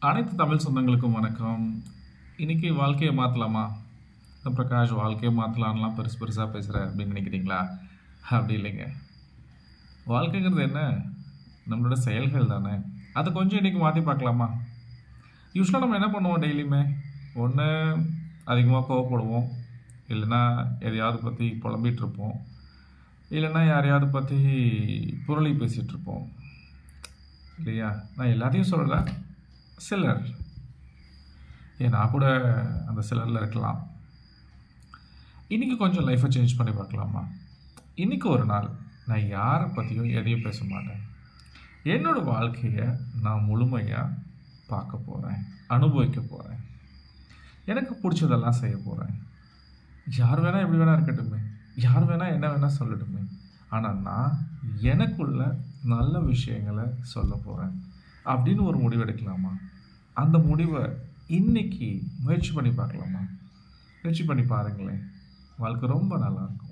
அனைத்து தமிழ் சொந்தங்களுக்கும் வணக்கம். இன்னைக்கு வாழ்க்கையை மாற்றலாமா? பிரகாஷ் வாழ்க்கையை மாற்றலான்லாம் பெருசு பெருசாக பேசுகிற அப்படின்னு நினைக்கிறீங்களா? அப்படி இல்லைங்க. வாழ்க்கைங்கிறது என்ன? நம்மளோட செயல்கள் தானே. அதை கொஞ்சம் இன்றைக்கி மாற்றி பார்க்கலாமா? யூஸ்வலாக நம்ம என்ன பண்ணுவோம் டெய்லியுமே? ஒன்று அதிகமாக கோவப்படுவோம், இல்லைன்னா எதையாவது பற்றி புலம்பிகிட்டு இருப்போம், இல்லைன்னா யாரையாவது பற்றி புரளி பேசிகிட்டு இருப்போம் இல்லையா? நான் எல்லாத்தையும் சொல்லலை, சிலர். நான் கூட அந்த சிலரில் இருக்கலாம். இன்றைக்கி கொஞ்சம் லைஃப்பை சேஞ்ச் பண்ணி பார்க்கலாமா? இன்றைக்கி ஒரு நாள் நான் யாரை பற்றியும் எதையும் பேச மாட்டேன். என்னோடய வாழ்க்கையை நான் முழுமையாக பார்க்க போகிறேன், அனுபவிக்க போகிறேன், எனக்கு பிடிச்சதெல்லாம் செய்ய போகிறேன். யார் வேணால் எப்படி வேணால் இருக்கட்டுமே, யார் வேணால் என்ன வேணால் சொல்லட்டுமே, ஆனால் நான் எனக்குள்ள நல்ல விஷயங்களை சொல்ல போகிறேன் அப்படின்னு ஒரு முடிவு எடுக்கலாமா? அந்த முடிவை இன்னைக்கு முயற்சி பண்ணி பார்க்கலாமா? முயற்சி பண்ணி பாருங்களேன், வாழ்க்கை ரொம்ப நல்லாயிருக்கும்.